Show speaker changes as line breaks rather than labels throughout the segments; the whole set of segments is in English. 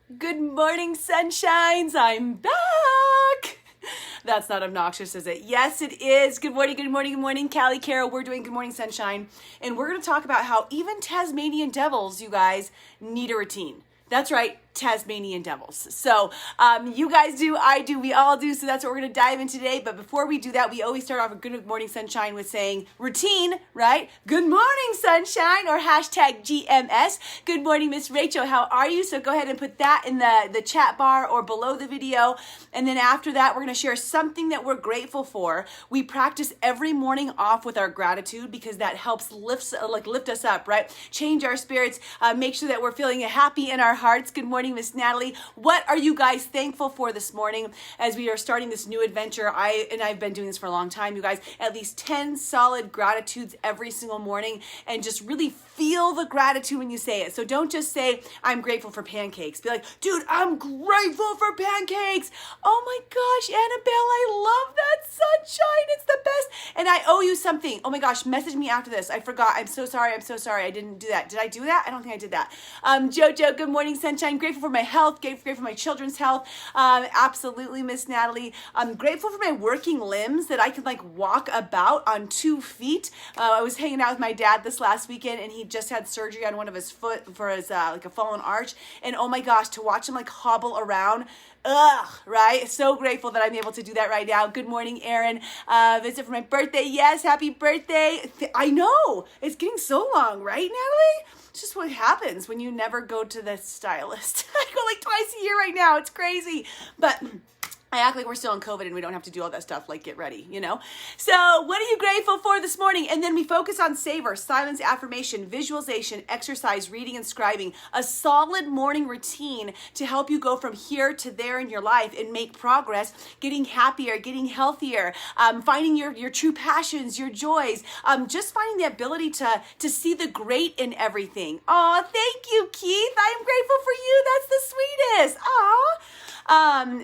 Good morning, sunshines. I'm back. That's not obnoxious, is it? Yes, it is. Good morning, good morning, good morning. Caley, Carol, we're doing Good Morning Sunshine. And we're going to talk about how even Tasmanian devils, you guys, need a routine. That's right, Tasmanian devils. So you guys do, I do, we all do. So that's what we're going to dive in today. But before we do that, we always start off with Good Morning Sunshine with saying routine, right? Good morning, sunshine, or hashtag GMS. Good morning, Miss Rachel. How are you? So go ahead and put that in the chat bar or below the video. And then after that, we're going to share something that we're grateful for. We practice every morning off with our gratitude because that helps lift us up, right? Change our spirits, make sure that we're feeling happy in our hearts. Good morning, Miss Natalie. What are you guys thankful for this morning as we are starting this new adventure? I've been doing this for a long time, you guys. At least 10 solid gratitudes every single morning, and just really feel the gratitude when you say it. So don't just say, I'm grateful for pancakes. Be like, dude, I'm grateful for pancakes. Oh my gosh, Annabelle, I love that sunshine. It's the best. And I owe you something. Oh my gosh, message me after this. I forgot. I'm so sorry. I didn't do that. Did I do that? I don't think I did that. Jojo, good morning, sunshine. Grateful for my health. Grateful for my children's health. Absolutely, Miss Natalie. I'm grateful for my working limbs that I can walk about on 2 feet. I was hanging out with my dad this last weekend, and he just had surgery on one of his foot for his a fallen arch. And oh my gosh, to watch him hobble around. Right? So grateful that I'm able to do that right now. Good morning, Erin. Visit for my birthday. Yes, happy birthday. I know. It's getting so long, right, Natalie? It's just what happens when you never go to the stylist. I go twice a year right now. It's crazy. But I act like we're still in COVID and we don't have to do all that stuff, get ready, So what are you grateful for this morning? And then we focus on savor, silence, affirmation, visualization, exercise, reading, and scribing. A solid morning routine to help you go from here to there in your life and make progress, getting happier, getting healthier, finding your true passions, your joys, just finding the ability to see the great in everything. Oh, thank you, Keith. I'm grateful for you. That's the sweetest. Aw.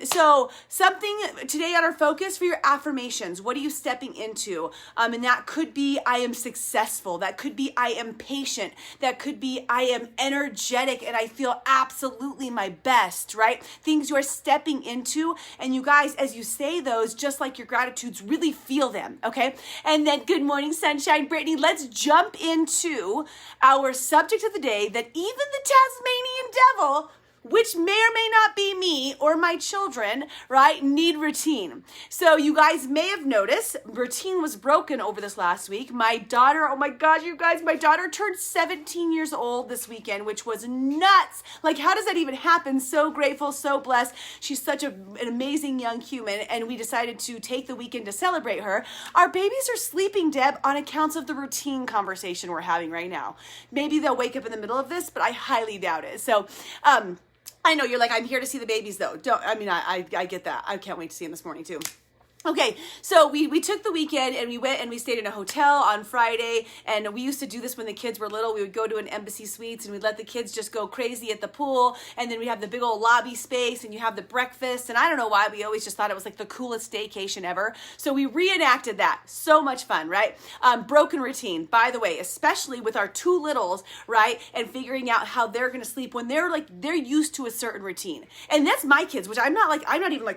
So something today on our focus for your affirmations. What are you stepping into? And that could be, I am successful. That could be, I am patient. That could be, I am energetic and I feel absolutely my best, right? Things you are stepping into. And you guys, as you say those, just like your gratitudes, really feel them. Okay. And then good morning, sunshine, Brittany. Let's jump into our subject of the day that even the Tasmanian devil, which may or may not be me or my children, right, need routine. So you guys may have noticed routine was broken over this last week. My daughter, oh my gosh, you guys, my daughter turned 17 years old this weekend, which was nuts. How does that even happen? So grateful, so blessed. She's such an amazing young human, and we decided to take the weekend to celebrate her. Our babies are sleeping, Deb, on accounts of the routine conversation we're having right now. Maybe they'll wake up in the middle of this, but I highly doubt it. So, I know you're I'm here to see the babies though. I get that. I can't wait to see them this morning too. Okay, so we took the weekend and we went and we stayed in a hotel on Friday, and we used to do this when the kids were little. We would go to an Embassy Suites and we'd let the kids just go crazy at the pool, and then we have the big old lobby space and you have the breakfast, and I don't know why, we always just thought it was the coolest staycation ever. So we reenacted that. So much fun, right? Broken routine, by the way, especially with our 2 littles, right? And figuring out how they're gonna sleep when they're used to a certain routine. And that's my kids, which I'm not even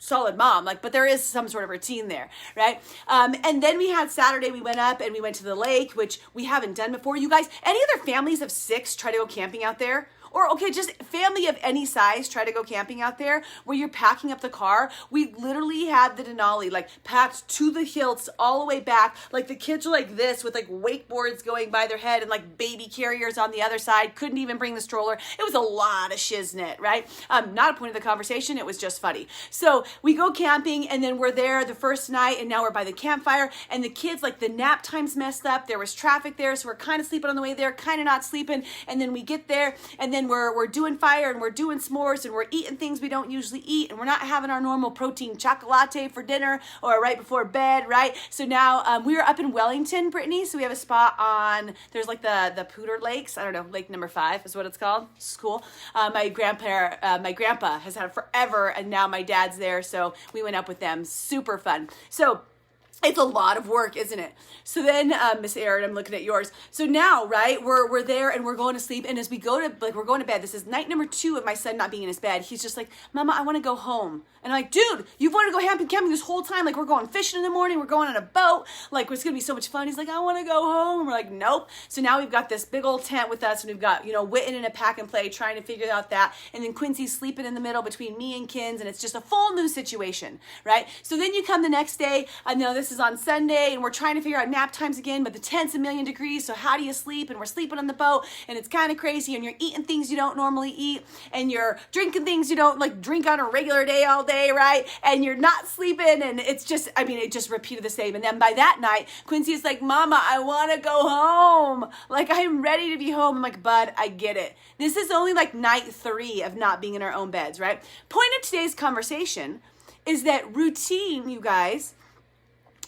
solid mom, but there is some sort of routine there, right? And then we had Saturday, we went up and we went to the lake, which we haven't done before. You guys, any other families of 6 try to go camping out there? Or, okay, just family of any size, try to go camping out there where you're packing up the car. We literally had the Denali, packed to the hilts all the way back. The kids are this with wakeboards going by their head and baby carriers on the other side. Couldn't even bring the stroller. It was a lot of shiznit, right? Not a point of the conversation. It was just funny. So we go camping, and then we're there the first night, and now we're by the campfire, and the kids, the nap time's messed up. There was traffic there, so we're kind of sleeping on the way there, kind of not sleeping. And then we get there, and then we're doing fire, and we're doing s'mores, and we're eating things we don't usually eat, and we're not having our normal protein chocolate for dinner or right before bed, right? So now we are up in Wellington, Brittany, so we have a spot on, there's the Pooter Lakes, I don't know, lake number 5 is what it's called. It's cool. My grandpa has had it forever, and now my dad's there, so we went up with them. Super fun. So It's a lot of work, isn't it? So then, Miss Erin, I'm looking at yours. So now, right, we're there and we're going to sleep. And as we go to, like, we're going to bed. This is night number 2 of my son not being in his bed. He's just like, Mama, I want to go home. And I'm like, dude, you've wanted to go camping this whole time. Like, we're going fishing in the morning. We're going on a boat. Like, it's going to be so much fun. He's like, I want to go home. And we're like, nope. So now we've got this big old tent with us. And we've got, Witten in a pack and play trying to figure out that. And then Quincy's sleeping in the middle between me and Kins. And it's just a full new situation, right? So then you come the next day. I know this is on Sunday. And we're trying to figure out nap times again, but the tent's a million degrees, so how do you sleep? And we're sleeping on the boat, and it's kind of crazy, and you're eating things you don't normally eat, and you're drinking things you don't like drink on a regular day all day, right? And you're not sleeping, and it's just, it just repeated the same. And then by that night, Quincy is like, Mama, I want to go home. Like, I'm ready to be home. I'm like, Bud, I get it. This is only like night 3 of not being in our own beds, right? Point of today's conversation is that routine, you guys,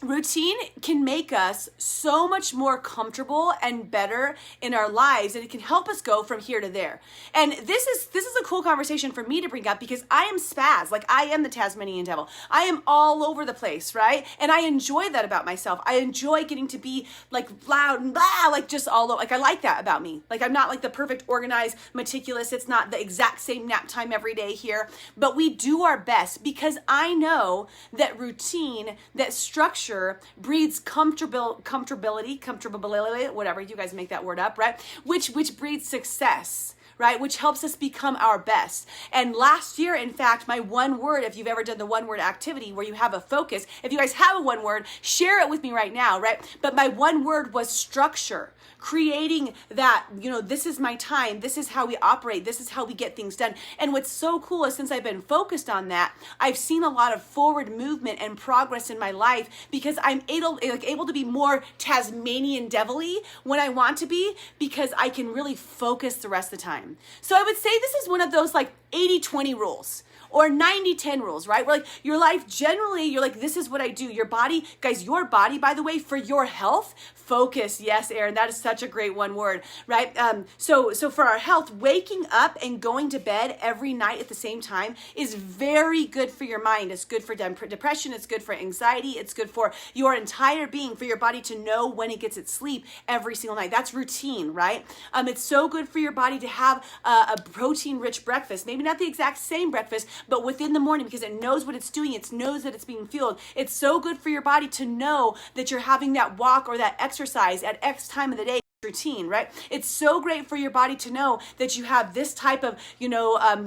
routine can make us so much more comfortable and better in our lives, and it can help us go from here to there. And this is a cool conversation for me to bring up because I am spaz. Like, I am the Tasmanian devil. I am all over the place, right? And I enjoy that about myself. I enjoy getting to be like loud and blah, like just all over. Like, I like that about me. Like, I'm not like the perfect, organized, meticulous. It's not the exact same nap time every day here, but we do our best because I know that routine, that structure breeds comfortability, whatever, you guys make that word up, right? Which breeds success, right? Which helps us become our best. And last year, in fact, my one word, if you've ever done the one word activity where you have a focus, if you guys have a one word, share it with me right now, right? But my one word was structure. Creating that, this is my time, this is how we operate, this is how we get things done. And what's so cool is since I've been focused on that, I've seen a lot of forward movement and progress in my life because I'm able to be more Tasmanian devilly when I want to be because I can really focus the rest of the time. So I would say this is one of those like 80-20 rules. Or 90-10 rules, right? Where like your life generally, you're like, this is what I do. Your body, guys, your body, by the way, for your health, focus. Yes, Erin, that is such a great one word, right? So for our health, waking up and going to bed every night at the same time is very good for your mind. It's good for depression. It's good for anxiety. It's good for your entire being, for your body to know when it gets its sleep every single night. That's routine, right? It's so good for your body to have a protein-rich breakfast. Maybe not the exact same breakfast, but within the morning because it knows what it's doing. It knows that it's being fueled. It's so good for your body to know that you're having that walk or that exercise at X time of the day routine, right? It's so great for your body to know that you have this type of,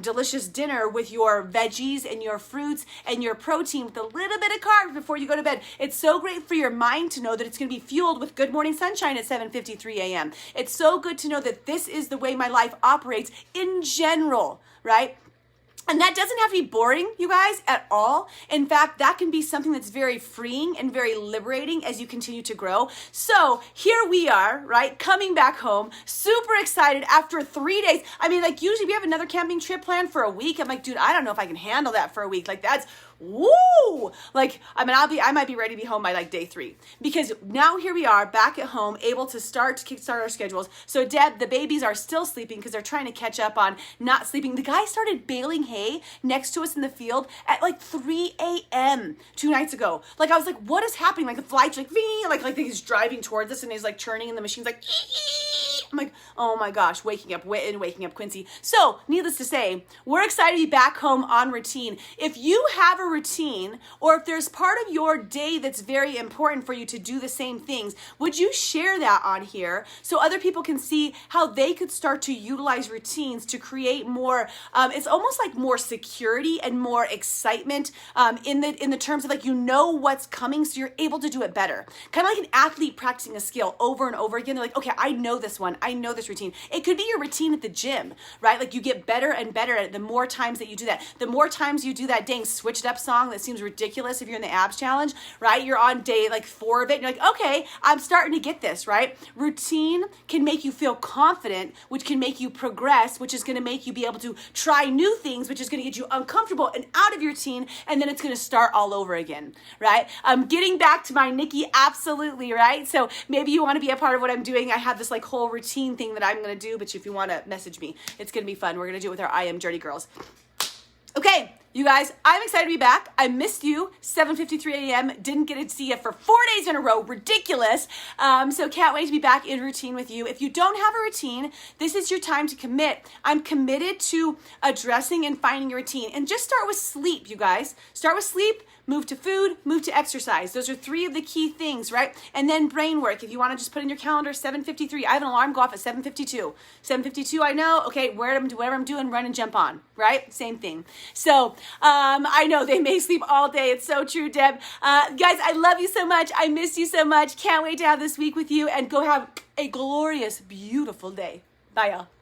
delicious dinner with your veggies and your fruits and your protein with a little bit of carbs before you go to bed. It's so great for your mind to know that it's going to be fueled with Good Morning Sunshine at 7:53 a.m. It's so good to know that this is the way my life operates in general, right? And that doesn't have to be boring, you guys, at all. In fact, that can be something that's very freeing and very liberating as you continue to grow. So here we are, right, coming back home, super excited after 3 days. Usually we have another camping trip planned for a week. I'm like, dude, I don't know if I can handle that for a week. Like, that's woo! I might be ready to be home by like day 3 because now here we are back at home, able to kickstart our schedules. So Deb, the babies are still sleeping because they're trying to catch up on not sleeping. The guy started baling hay next to us in the field at like 3 a.m. 2 nights ago. Like, I was like, what is happening? Like the flights like he's driving towards us and he's like churning and the machine's like I'm like, oh my gosh, waking up Witten, waking up Quincy. So needless to say, we're excited to be back home on routine. If you have a routine, or if there's part of your day that's very important for you to do the same things, would you share that on here so other people can see how they could start to utilize routines to create more, it's almost like more security and more excitement in the terms of like, what's coming, so you're able to do it better. Kind of like an athlete practicing a skill over and over again. They're like, okay, I know this one. I know this routine. It could be your routine at the gym, right? Like you get better and better at it the more times that you do that. The more times you do that dang switch it up song that seems ridiculous if you're in the abs challenge, right? You're on day like 4 of it and you're like, okay, I'm starting to get this, right? Routine can make you feel confident, which can make you progress, which is going to make you be able to try new things, which is going to get you uncomfortable and out of your routine, and then it's going to start all over again, right? Getting back to my Nikki, absolutely, right? So maybe you want to be a part of what I'm doing. I have this like whole routine thing that I'm going to do, but if you want to message me, it's going to be fun. We're going to do it with our I Am Journey girls. Okay, You guys, I'm excited to be back. I missed you. 7:53 a.m. Didn't get to see you for 4 days in a row. Ridiculous. So can't wait to be back in routine with you. If you don't have a routine, this is your time to commit. I'm committed to addressing and finding a routine. And just start with sleep, you guys. Start with sleep, move to food, move to exercise. Those are 3 of the key things, right? And then brain work. If you want to just put in your calendar 7:53. I have an alarm go off at 7:52. 7:52, I know. Okay, whatever I'm doing, run and jump on, right? Same thing. So I know they may sleep all day. It's so true, Deb. Guys, I love you so much. I miss you so much. Can't wait to have this week with you, and go have a glorious, beautiful day. Bye, y'all.